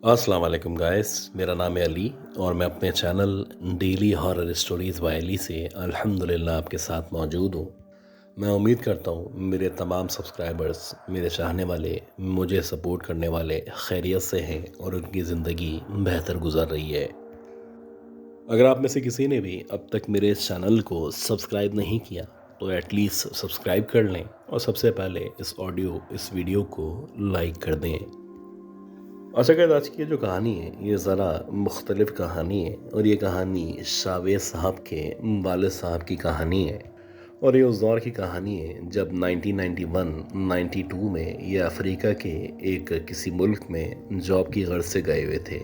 अस्सलाम वालेकुम गाइस, मेरा नाम है अली और मैं अपने channel daily horror stories by Ali से अल्हम्दुलिल्लाह आपके साथ मौजूद हूँ। मैं उम्मीद करता हूँ मेरे तमाम सब्सक्राइबर्स, मेरे चाहने वाले, मुझे सपोर्ट करने वाले खैरियत से हैं और उनकी ज़िंदगी बेहतर गुजर रही है। अगर आप में से किसी ने भी अब तक मेरे इस चैनल को सब्सक्राइब नहीं किया तो एटलीस्ट सब्सक्राइब कर लें और सबसे पहले इस वीडियो को लाइक कर दें। अच्छा गाइस, आज की ये जो कहानी है ये ज़रा मुख्तलिफ कहानी है और ये कहानी शावेज साहब के वालिद साहब की कहानी है। और ये उस दौर की कहानी है जब 1991-92 में ये अफ्रीका के एक किसी मुल्क में जॉब की गर्ज से गए हुए थे।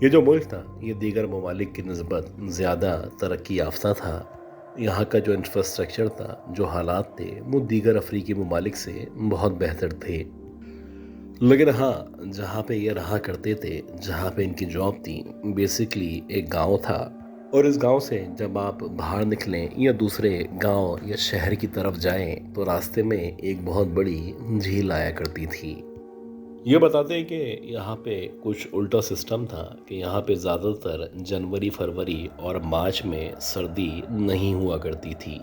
ये जो मुल्क था ये दीगर ममालिक की निस्बत ज़्यादा तरक्की याफ्ता था। यहाँ का जो इंफ्रास्ट्रक्चर था, जो हालात थे, वो दीगर अफ्रीकी ममालिक से बहुत बेहतर थे। लेकिन हाँ, जहाँ पे ये रहा करते थे, जहाँ पे इनकी जॉब थी, बेसिकली एक गांव था। और इस गांव से जब आप बाहर निकलें या दूसरे गांव या शहर की तरफ जाएं तो रास्ते में एक बहुत बड़ी झील आया करती थी। ये बताते हैं कि यहाँ पे कुछ उल्टा सिस्टम था कि यहाँ पे ज़्यादातर जनवरी फरवरी और मार्च में सर्दी नहीं हुआ करती थी।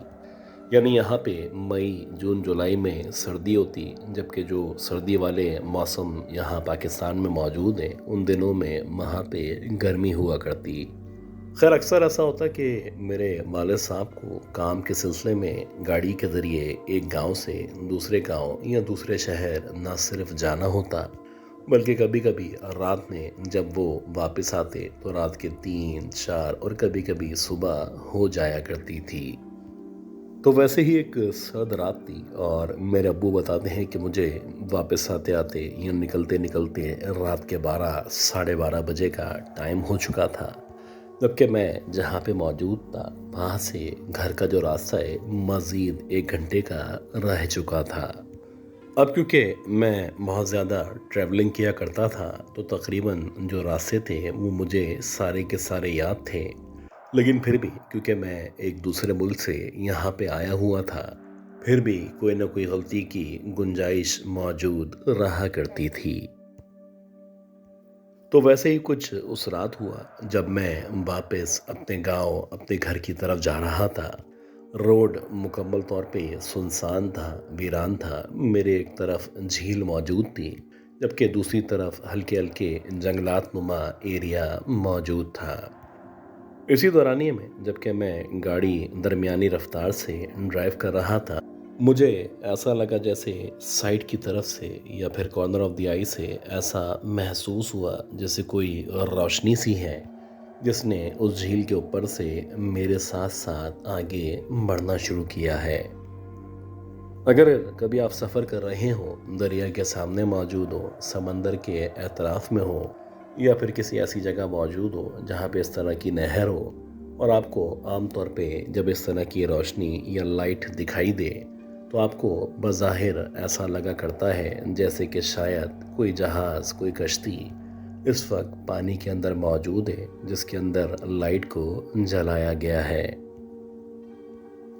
यानी यहाँ पे मई जून जुलाई में सर्दी होती, जबकि जो सर्दी वाले मौसम यहाँ पाकिस्तान में मौजूद हैं उन दिनों में वहाँ पे गर्मी हुआ करती। खैर, अक्सर ऐसा होता कि मेरे वालिद साहब को काम के सिलसिले में गाड़ी के ज़रिए एक गांव से दूसरे गांव या दूसरे शहर न सिर्फ जाना होता, बल्कि कभी कभी रात में जब वो वापस आते तो रात के 3-4 और कभी कभी सुबह हो जाया करती थी। तो वैसे ही एक सर्द रात थी और मेरे अब्बू बताते हैं कि मुझे वापस आते आते या निकलते निकलते रात के 12-12:30 बजे का टाइम हो चुका था। जबकि मैं जहाँ पे मौजूद था वहाँ से घर का जो रास्ता है मज़ीद 1 घंटे का रह चुका था। अब क्योंकि मैं बहुत ज़्यादा ट्रैवलिंग किया करता था तो तकरीबन जो रास्ते थे वो मुझे सारे के सारे याद थे। लेकिन फिर भी क्योंकि मैं एक दूसरे मुल्क से यहाँ पे आया हुआ था, फिर भी कोई ना कोई गलती की गुंजाइश मौजूद रहा करती थी। तो वैसे ही कुछ उस रात हुआ जब मैं वापस अपने गांव, अपने घर की तरफ जा रहा था। रोड मुकम्मल तौर पे सुनसान था, वीरान था। मेरे एक तरफ झील मौजूद थी, जबकि दूसरी तरफ हल्के हल्के जंगलात नुमा एरिया मौजूद था। इसी दौरानिए में जबकि मैं गाड़ी दरमियानी रफ्तार से ड्राइव कर रहा था, मुझे ऐसा लगा जैसे साइड की तरफ से या फिर कॉर्नर ऑफ द आई से ऐसा महसूस हुआ जैसे कोई रोशनी सी है जिसने उस झील के ऊपर से मेरे साथ साथ आगे बढ़ना शुरू किया है। अगर कभी आप सफ़र कर रहे हो, दरिया के सामने मौजूद हो, समंदर के एतराफ़ में हो या फिर किसी ऐसी जगह मौजूद हो जहाँ पे इस तरह की नहर हो और आपको आम तौर पे जब इस तरह की रोशनी या लाइट दिखाई दे तो आपको बज़ाहिर ऐसा लगा करता है जैसे कि शायद कोई जहाज़, कोई कश्ती इस वक्त पानी के अंदर मौजूद है जिसके अंदर लाइट को जलाया गया है।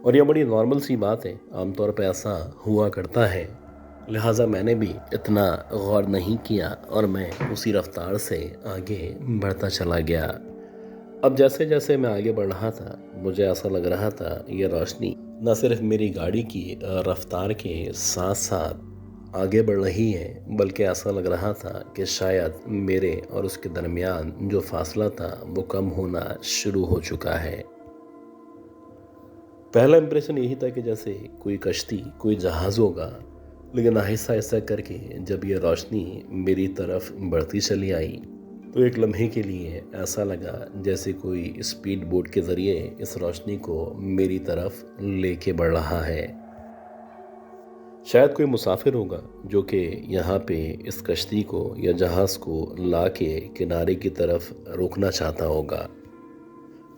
और ये बड़ी नॉर्मल सी बात है, आमतौर पे ऐसा हुआ करता है। लिहाजा मैंने भी इतना गौर नहीं किया और मैं उसी रफ्तार से आगे बढ़ता चला गया। अब जैसे जैसे मैं आगे बढ़ रहा था मुझे ऐसा लग रहा था ये रोशनी न सिर्फ मेरी गाड़ी की रफ्तार के साथ साथ आगे बढ़ रही है, बल्कि ऐसा लग रहा था कि शायद मेरे और उसके दरमियान जो फासला था वो कम होना शुरू हो चुका है। पहला इंप्रेशन यही था कि जैसे कोई कश्ती, कोई जहाज़ होगा। लेकिन आहिस्ता आहिस्ता करके जब ये रोशनी मेरी तरफ बढ़ती चली आई तो एक लम्हे के लिए ऐसा लगा जैसे कोई स्पीड बोट के ज़रिए इस रोशनी को मेरी तरफ लेके बढ़ रहा है। शायद कोई मुसाफिर होगा जो कि यहाँ पे इस कश्ती को या जहाज़ को ला के किनारे की तरफ रोकना चाहता होगा।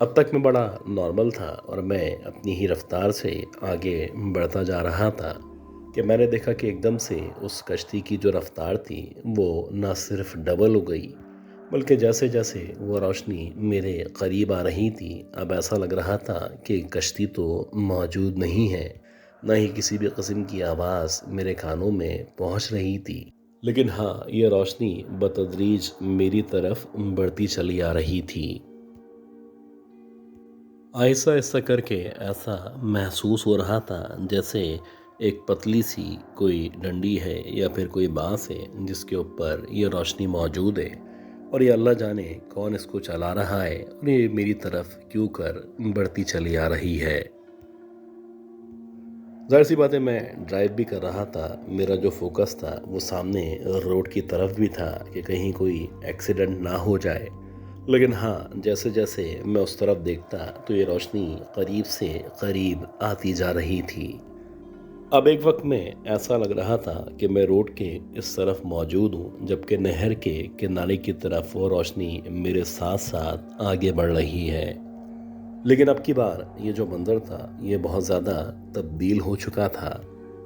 अब तक मैं बड़ा नॉर्मल था और मैं अपनी ही रफ्तार से आगे बढ़ता जा रहा था कि मैंने देखा कि एकदम से उस कश्ती की जो रफ्तार थी वो ना सिर्फ डबल हो गई, बल्कि जैसे जैसे वो रोशनी मेरे करीब आ रही थी अब ऐसा लग रहा था कि कश्ती तो मौजूद नहीं है, ना ही किसी भी किस्म की आवाज़ मेरे कानों में पहुंच रही थी। लेकिन हाँ, ये रोशनी बतदरीज मेरी तरफ बढ़ती चली आ रही थी। आहिस्ता आहिस्ता करके ऐसा महसूस हो रहा था जैसे एक पतली सी कोई डंडी है या फिर कोई बांस है जिसके ऊपर ये रोशनी मौजूद है, और ये अल्लाह जाने कौन इसको चला रहा है और ये मेरी तरफ क्यों कर बढ़ती चली आ रही है। ज़ाहिर सी बात है, मैं ड्राइव भी कर रहा था। मेरा जो फोकस था वो सामने रोड की तरफ भी था कि कहीं कोई एक्सीडेंट ना हो जाए। लेकिन हाँ, जैसे जैसे मैं उस तरफ देखता तो ये रोशनी करीब से करीब आती जा रही थी। अब एक वक्त में ऐसा लग रहा था कि मैं रोड के इस तरफ मौजूद हूँ, जबकि नहर के किनारे की तरफ वो रोशनी मेरे साथ साथ आगे बढ़ रही है। लेकिन अब की बार ये जो मंज़र था ये बहुत ज़्यादा तब्दील हो चुका था।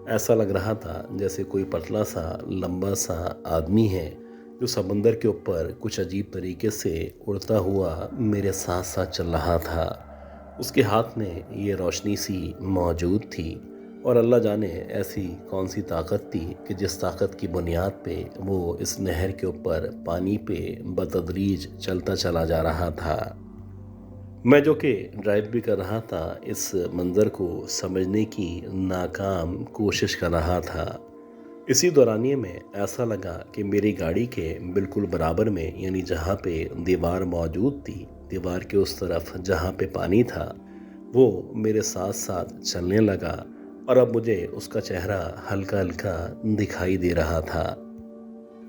ऐसा लग रहा था जैसे कोई पतला सा लंबा सा आदमी है जो समंदर के ऊपर कुछ अजीब तरीके से उड़ता हुआ मेरे साथ साथ चल रहा था। उसके हाथ में ये रोशनी सी मौजूद थी, और अल्लाह जाने ऐसी कौन सी ताकत थी कि जिस ताकत की बुनियाद पे वो इस नहर के ऊपर पानी पे बतदरीज चलता चला जा रहा था। मैं जो कि ड्राइव भी कर रहा था, इस मंज़र को समझने की नाकाम कोशिश कर रहा था। इसी दौरानिए में ऐसा लगा कि मेरी गाड़ी के बिल्कुल बराबर में, यानी जहाँ पे दीवार मौजूद थी, दीवार के उस तरफ जहाँ पे पानी था, वो मेरे साथ साथ चलने लगा, और अब मुझे उसका चेहरा हल्का हल्का दिखाई दे रहा था।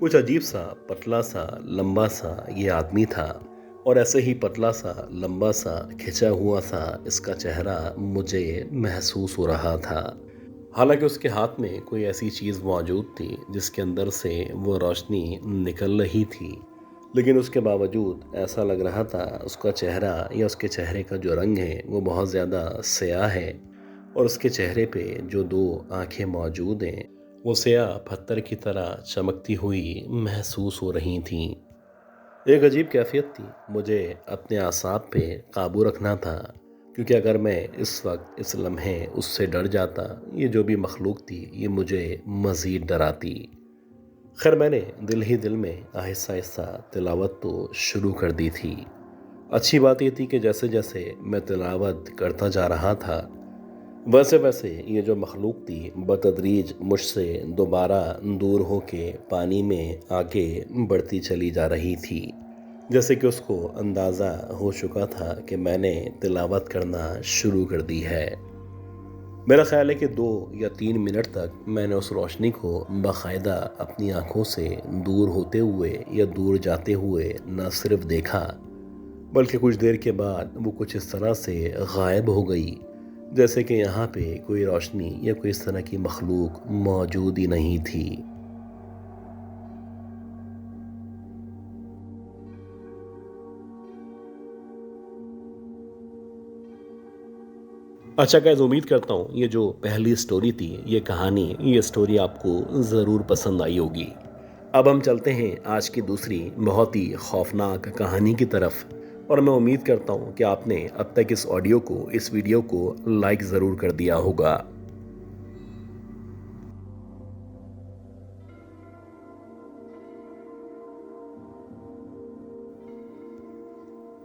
कुछ अजीब सा पतला सा लंबा सा ये आदमी था, और ऐसे ही पतला सा लंबा सा खिंचा हुआ सा इसका चेहरा मुझे महसूस हो रहा था। हालांकि उसके हाथ में कोई ऐसी चीज़ मौजूद थी जिसके अंदर से वो रोशनी निकल रही थी, लेकिन उसके बावजूद ऐसा लग रहा था उसका चेहरा या उसके चेहरे का जो रंग है वो बहुत ज़्यादा स्याह है, और उसके चेहरे पे जो दो आंखें मौजूद हैं वो स्याह पत्थर की तरह चमकती हुई महसूस हो रही थीं। एक अजीब कैफियत थी। मुझे अपने आसाब पे काबू रखना था, क्योंकि अगर मैं इस वक्त इस लम्हे उससे डर जाता, ये जो भी मखलूक थी ये मुझे मज़ीद डराती। खैर, मैंने दिल ही दिल में आहिस्ता आहिस्ता तिलावत तो शुरू कर दी थी। अच्छी बात ये थी कि जैसे जैसे मैं तिलावत करता जा रहा था, वैसे वैसे ये जो मखलूक थी बतदरीज मुझसे दोबारा दूर होके पानी में आगे बढ़ती चली जा रही थी। जैसे कि उसको अंदाज़ा हो चुका था कि मैंने तिलावत करना शुरू कर दी है। मेरा ख्याल है कि 2 या 3 मिनट तक मैंने उस रोशनी को बाकायदा अपनी आंखों से दूर होते हुए या दूर जाते हुए न सिर्फ देखा, बल्कि कुछ देर के बाद वो कुछ इस तरह से गायब हो गई जैसे कि यहाँ पे कोई रोशनी या कोई इस तरह की मखलूक मौजूद ही नहीं थी। अच्छा गाइस, उम्मीद करता हूँ ये जो पहली स्टोरी थी, ये स्टोरी आपको ज़रूर पसंद आई होगी। अब हम चलते हैं आज की दूसरी बहुत ही खौफनाक कहानी की तरफ, और मैं उम्मीद करता हूँ कि आपने अब तक इस वीडियो को लाइक ज़रूर कर दिया होगा।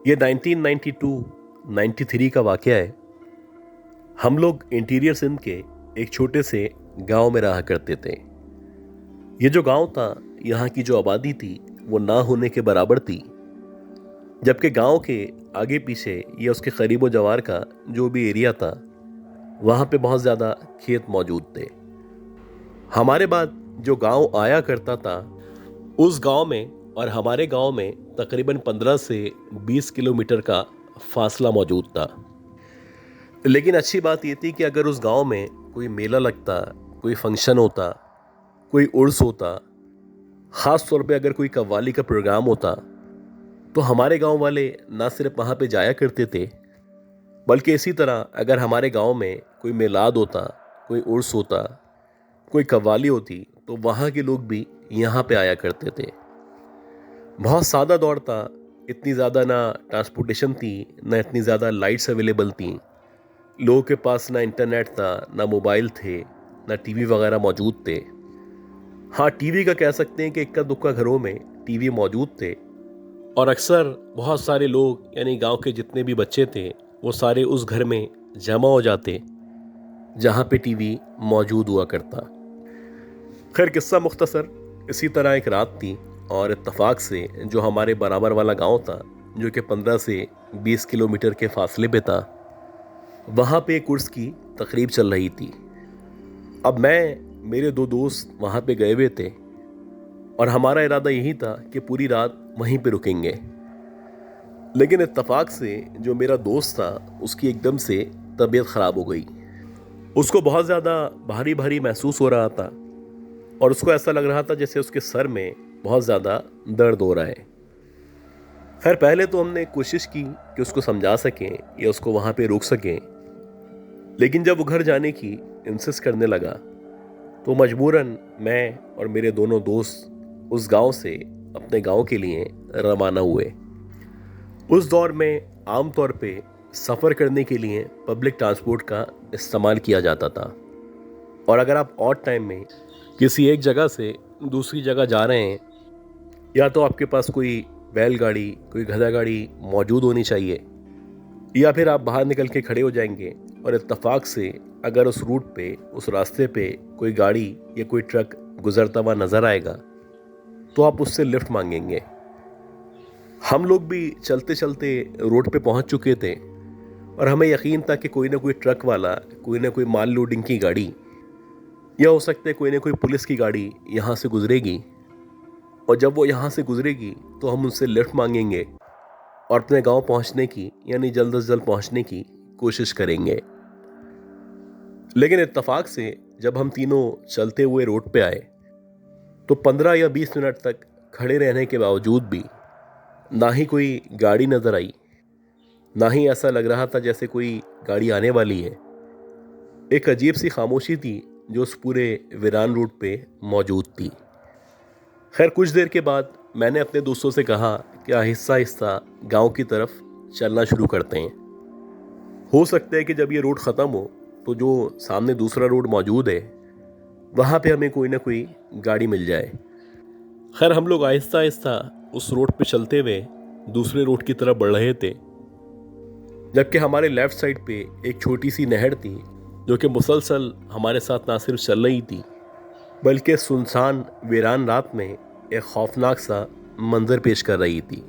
ये 1992-93 का वाक़या है। हम लोग इंटीरियर सिंध के एक छोटे से गांव में रहा करते थे। ये जो गांव था, यहाँ की जो आबादी थी वो ना होने के बराबर थी, जबकि गांव के आगे पीछे या उसके करीबो जवार का जो भी एरिया था वहाँ पे बहुत ज़्यादा खेत मौजूद थे। हमारे बाद जो गांव आया करता था, उस गांव में और हमारे गांव में तकरीबन 15 से 20 किलोमीटर का फासला मौजूद था। लेकिन अच्छी बात ये थी कि अगर उस गांव में कोई मेला लगता, कोई फंक्शन होता, कोई उर्स होता, ख़ास तौर पे अगर कोई कव्वाली का प्रोग्राम होता, तो हमारे गांव वाले ना सिर्फ वहाँ पे जाया करते थे, बल्कि इसी तरह अगर हमारे गांव में कोई मिलाद होता, कोई उर्स होता, कोई कव्वाली होती, तो वहाँ के लोग भी यहाँ पे आया करते थे। बहुत सादा दौर था। इतनी ज़्यादा ना ट्रांसपोर्टेशन थी, ना इतनी ज़्यादा लाइट्स अवेलेबल थी। लोगों के पास ना इंटरनेट था, ना मोबाइल थे, ना टीवी वगैरह मौजूद थे। हाँ, टीवी का कह सकते हैं कि इक्का दुक्का घरों में टीवी मौजूद थे और अक्सर बहुत सारे लोग यानी गांव के जितने भी बच्चे थे वो सारे उस घर में जमा हो जाते जहाँ पे टीवी मौजूद हुआ करता। खैर किस्सा मुख्तसर, इसी तरह एक रात थी और इत्तफाक से जो हमारे बराबर वाला गांव था, जो कि 15 से 20 किलोमीटर के फासले पे था, वहाँ पे एक उर्स की तकरीब चल रही थी। अब मेरे दो दोस्त वहाँ पे गए हुए थे और हमारा इरादा यही था कि पूरी रात वहीं पे रुकेंगे। लेकिन इत्तफाक से जो मेरा दोस्त था उसकी एकदम से तबीयत ख़राब हो गई। उसको बहुत ज़्यादा भारी भारी महसूस हो रहा था और उसको ऐसा लग रहा था जैसे उसके सर में बहुत ज़्यादा दर्द हो रहा है। खैर पहले तो हमने कोशिश की कि उसको समझा सकें या उसको वहाँ पे रोक सकें, लेकिन जब वो घर जाने की इंसिस्ट करने लगा तो मजबूरन मैं और मेरे दोनों दोस्त उस गांव से अपने गांव के लिए रवाना हुए। उस दौर में आम तौर पे सफ़र करने के लिए पब्लिक ट्रांसपोर्ट का इस्तेमाल किया जाता था और अगर आप ऑड टाइम में किसी एक जगह से दूसरी जगह जा रहे हैं, या तो आपके पास कोई बैलगाड़ी, कोई गधा गाड़ी मौजूद होनी चाहिए, या फिर आप बाहर निकल के खड़े हो जाएंगे और इत्तफाक से अगर उस रूट पे, उस रास्ते पे कोई गाड़ी या कोई ट्रक गुजरता हुआ नज़र आएगा तो आप उससे लिफ्ट मांगेंगे। हम लोग भी चलते चलते रोड पे पहुंच चुके थे और हमें यकीन था कि कोई ना कोई ट्रक वाला, कोई ना कोई माल लोडिंग की गाड़ी, या हो सकता है कोई ना कोई पुलिस की गाड़ी यहाँ से गुजरेगी और जब वो यहाँ से गुजरेगी तो हम उनसे लिफ्ट मांगेंगे और अपने गांव पहुँचने की यानी जल्द से जल्द पहुँचने की कोशिश करेंगे। लेकिन इत्तफाक से जब हम तीनों चलते हुए रोड पे आए तो 15 या 20 मिनट तक खड़े रहने के बावजूद भी ना ही कोई गाड़ी नज़र आई, ना ही ऐसा लग रहा था जैसे कोई गाड़ी आने वाली है। एक अजीब सी खामोशी थी जो उस पूरे वीरान रूट पे मौजूद थी। खैर कुछ देर के बाद मैंने अपने दोस्तों से कहा कि आहिस्ता आहिस्ता गांव की तरफ चलना शुरू करते हैं। हो सकता है कि जब ये रोड ख़त्म हो तो जो सामने दूसरा रोड मौजूद है वहाँ पे हमें कोई ना कोई गाड़ी मिल जाए। खैर हम लोग आहिस्ता आहिस्ता उस रोड पे चलते हुए दूसरे रोड की तरफ बढ़ रहे थे, जबकि हमारे लेफ़्ट साइड पे एक छोटी सी नहर थी जो कि मुसलसल हमारे साथ ना सिर्फ चल रही थी बल्कि सुनसान वीरान रात में एक खौफनाक सा मंजर पेश कर रही थी।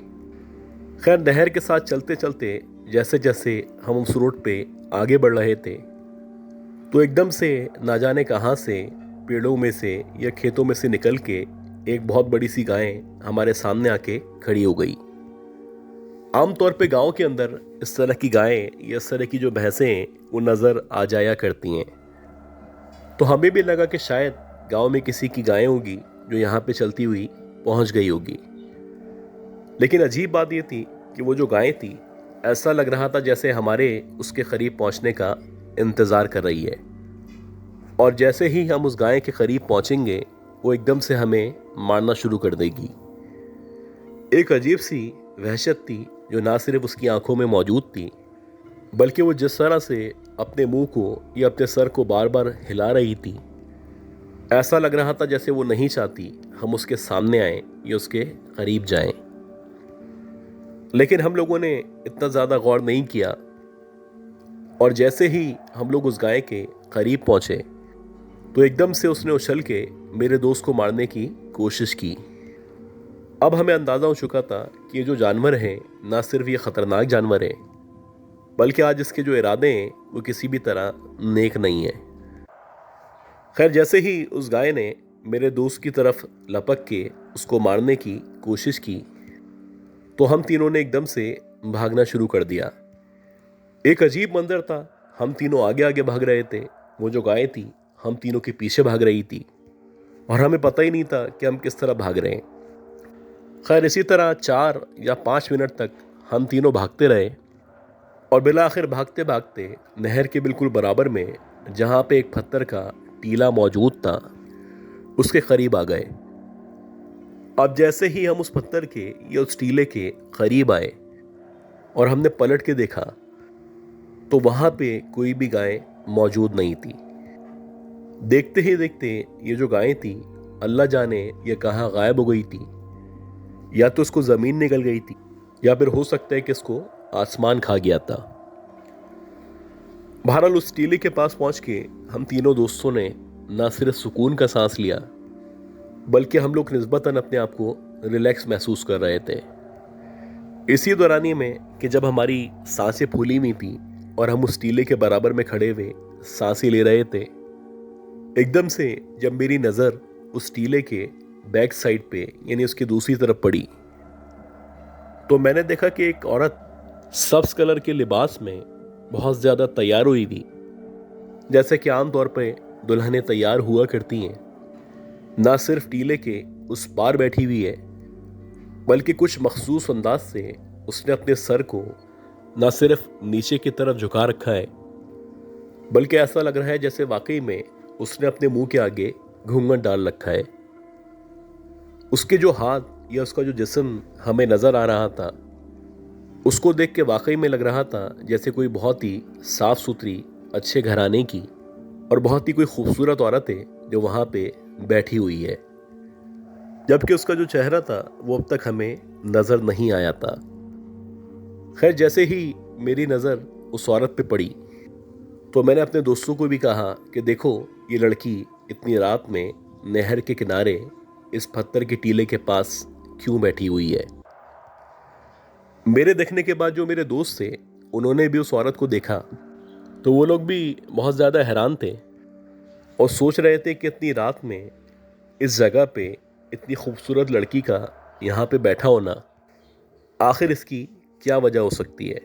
खैर नहर के साथ चलते चलते जैसे जैसे हम उस रोड पे आगे बढ़ रहे थे तो एकदम से ना जाने कहाँ से पेड़ों में से या खेतों में से निकल के एक बहुत बड़ी सी गाय हमारे सामने आके खड़ी हो गई। आमतौर पे गांव के अंदर इस तरह की गायें या इस तरह की जो भैंसें हैं वो नज़र आ जाया करती हैं, तो हमें भी लगा कि शायद गांव में किसी की गायें होगी जो यहाँ पे चलती हुई पहुँच गई होगी। लेकिन अजीब बात ये थी कि वो जो गाय थी ऐसा लग रहा था जैसे हमारे उसके करीब पहुँचने का इंतज़ार कर रही है, और जैसे ही हम उस गाय के करीब पहुँचेंगे वो एकदम से हमें मारना शुरू कर देगी। एक अजीब सी वहशत थी जो ना सिर्फ उसकी आंखों में मौजूद थी बल्कि वो जिस तरह से अपने मुंह को या अपने सर को बार बार हिला रही थी, ऐसा लग रहा था जैसे वो नहीं चाहती हम उसके सामने आएं या उसके करीब जाएं। लेकिन हम लोगों ने इतना ज़्यादा गौर नहीं किया और जैसे ही हम लोग उस गाय के करीब पहुँचे तो एकदम से उसने उछल के मेरे दोस्त को मारने की कोशिश की। अब हमें अंदाज़ा हो चुका था कि ये जो जानवर है ना सिर्फ ये ख़तरनाक जानवर है बल्कि आज इसके जो इरादे हैं वो किसी भी तरह नेक नहीं है। खैर जैसे ही उस गाय ने मेरे दोस्त की तरफ लपक के उसको मारने की कोशिश की तो हम तीनों ने एकदम से भागना शुरू कर दिया। एक अजीब मंजर था, हम तीनों आगे आगे भाग रहे थे, वो जो गाय थी हम तीनों के पीछे भाग रही थी और हमें पता ही नहीं था कि हम किस तरह भाग रहे हैं। खैर इसी तरह 4 या 5 मिनट तक हम तीनों भागते रहे और बिला आखिर भागते भागते नहर के बिल्कुल बराबर में जहाँ पे एक पत्थर का टीला मौजूद था उसके करीब आ गए। अब जैसे ही हम उस पत्थर के या उस टीले के करीब आए और हमने पलट के देखा तो वहाँ पे कोई भी गाय मौजूद नहीं थी। देखते ही देखते ये जो गाय थी अल्लाह जाने ये कहाँ गायब हो गई थी, या तो उसको ज़मीन निकल गई थी, या फिर हो सकता है कि इसको आसमान खा गया था। बहरहाल उस टीले के पास पहुंच के हम तीनों दोस्तों ने ना सिर्फ सुकून का सांस लिया, बल्कि हम लोग निस्बतन अपने आप को रिलैक्स महसूस कर रहे थे। इसी दौरानी में कि जब हमारी सांसें फूली हुई थी और हम उस टीले के बराबर में खड़े हुए सांसें ले रहे थे, एकदम से जब मेरी नज़र उस टीले के बैक साइड पे यानी उसकी दूसरी तरफ पड़ी, तो मैंने देखा कि एक औरत सब्ज कलर के लिबास में बहुत ज़्यादा तैयार हुई थी, जैसे कि आमतौर पे दुल्हनें तैयार हुआ करती हैं। ना सिर्फ टीले के उस पार बैठी हुई है, बल्कि कुछ मखसूस अंदाज से उसने अपने सर को ना सिर्फ नीचे की तरफ झुका रखा है, बल्कि ऐसा लग रहा है जैसे वाकई में उसने अपने मुंह के आगे घूंघट डाल रखा है। उसके जो हाथ या उसका जो जिस्म हमें नज़र आ रहा था, उसको देख के वाकई में लग रहा था जैसे कोई बहुत ही साफ सुथरी अच्छे घराने की और बहुत ही कोई खूबसूरत औरत है जो वहाँ पे बैठी हुई है, जबकि उसका जो चेहरा था वो अब तक हमें नज़र नहीं आया था। खैर, जैसे ही मेरी नज़र उस औरत पे पड़ी तो मैंने अपने दोस्तों को भी कहा कि देखो, ये लड़की इतनी रात में नहर के किनारे इस पत्थर के टीले के पास क्यों बैठी हुई है। मेरे देखने के बाद जो मेरे दोस्त थे उन्होंने भी उस औरत को देखा, तो वो लोग भी बहुत ज़्यादा हैरान थे और सोच रहे थे कि इतनी रात में इस जगह पे इतनी खूबसूरत लड़की का यहाँ पे बैठा होना, आखिर इसकी क्या वजह हो सकती है।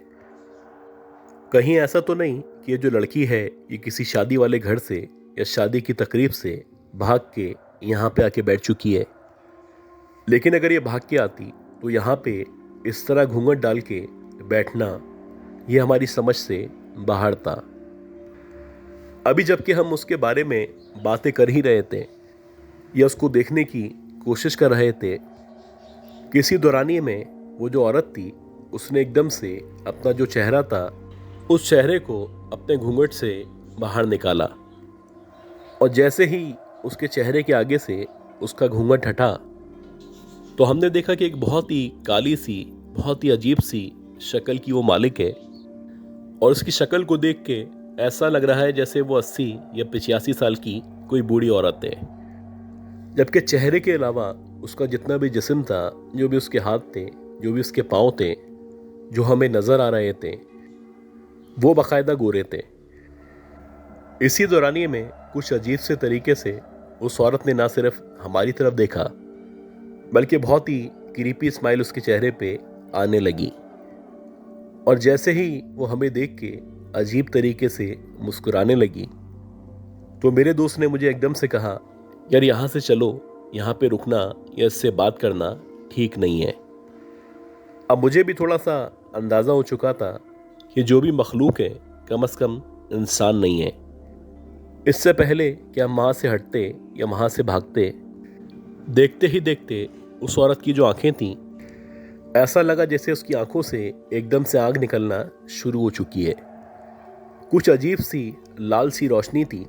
कहीं ऐसा तो नहीं कि ये जो लड़की है ये किसी शादी वाले घर से या शादी की तकरीब से भाग के यहाँ पे आके बैठ चुकी है। लेकिन अगर ये भाग के आती तो यहाँ पे इस तरह घूंघट डाल के बैठना ये हमारी समझ से बाहर था। अभी जबकि हम उसके बारे में बातें कर ही रहे थे या उसको देखने की कोशिश कर रहे थे, किसी दौरानिए में वो जो औरत थी उसने एकदम से अपना जो चेहरा था उस चेहरे को अपने घूंघट से बाहर निकाला, और जैसे ही उसके चेहरे के आगे से उसका घूंघट हटा तो हमने देखा कि एक बहुत ही काली सी, बहुत ही अजीब सी शक्ल की वो मालिक है, और उसकी शक्ल को देख के ऐसा लग रहा है जैसे वो 80 या 85 साल की कोई बूढ़ी औरत है। जबकि चेहरे के अलावा उसका जितना भी जिस्म था, जो भी उसके हाथ थे, जो भी उसके पाँव थे, जो हमें नज़र आ रहे थे, वो बाकायदा गोरे थे। इसी दौरानिए में कुछ अजीब से तरीके से उस औरत ने ना सिर्फ हमारी तरफ देखा, बल्कि बहुत ही क्रीपी स्माइल उसके चेहरे पे आने लगी, और जैसे ही वो हमें देख के अजीब तरीके से मुस्कुराने लगी तो मेरे दोस्त ने मुझे एकदम से कहा, यार यहाँ से चलो, यहाँ पे रुकना या इससे बात करना ठीक नहीं है। अब मुझे भी थोड़ा सा अंदाज़ा हो चुका था कि जो भी मखलूक है कम से कम इंसान नहीं है। इससे पहले कि हम वहाँ से हटते या वहाँ से भागते, देखते ही देखते उस औरत की जो आंखें थीं, ऐसा लगा जैसे उसकी आंखों से एकदम से आग निकलना शुरू हो चुकी है। कुछ अजीब सी लाल सी रोशनी थी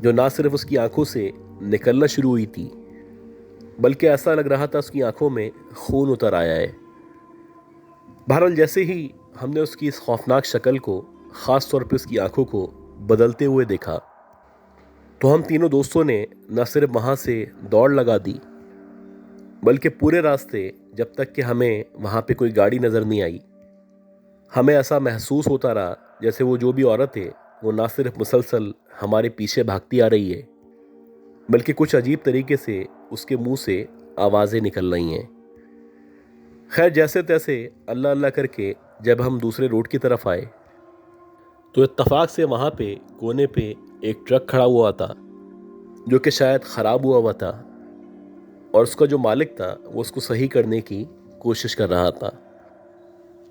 जो ना सिर्फ उसकी आंखों से निकलना शुरू हुई थी, बल्कि ऐसा लग रहा था उसकी आंखों में खून उतर आया है। बहरहाल जैसे ही हमने उसकी इस खौफनाक शक्ल को, ख़ास तौर पे उसकी आंखों को बदलते हुए देखा, तो हम तीनों दोस्तों ने न सिर्फ वहाँ से दौड़ लगा दी, बल्कि पूरे रास्ते जब तक कि हमें वहाँ पे कोई गाड़ी नज़र नहीं आई, हमें ऐसा महसूस होता रहा जैसे वो जो भी औरत है वो ना सिर्फ मुसलसल हमारे पीछे भागती आ रही है, बल्कि कुछ अजीब तरीके से उसके मुंह से आवाज़ें निकल रही हैं। खैर, जैसे तैसे अल्लाह अल्लाह करके जब हम दूसरे रोड की तरफ आए तो इत्तफाक से वहाँ पे कोने पे एक ट्रक खड़ा हुआ था जो कि शायद ख़राब हुआ था, और उसका जो मालिक था वो उसको सही करने की कोशिश कर रहा था।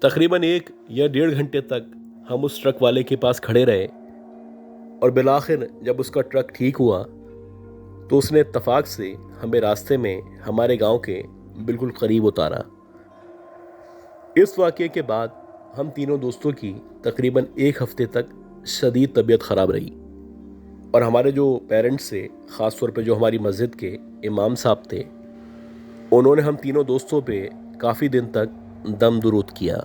तकरीबन 1 या 1.5 घंटे तक हम उस ट्रक वाले के पास खड़े रहे, और बिलाखिर जब उसका ट्रक ठीक हुआ तो उसने इत्तफाक से हमें रास्ते में हमारे गांव के बिल्कुल करीब उतारा। इस वाक़ये के बाद हम तीनों दोस्तों की तकरीबन 1 हफ्ते तक शदीद तबीयत ख़राब रही, और हमारे जो पेरेंट्स थे, ख़ास तौर पे जो हमारी मस्जिद के इमाम साहब थे, उन्होंने हम तीनों दोस्तों पे काफ़ी दिन तक दम दुरूद किया।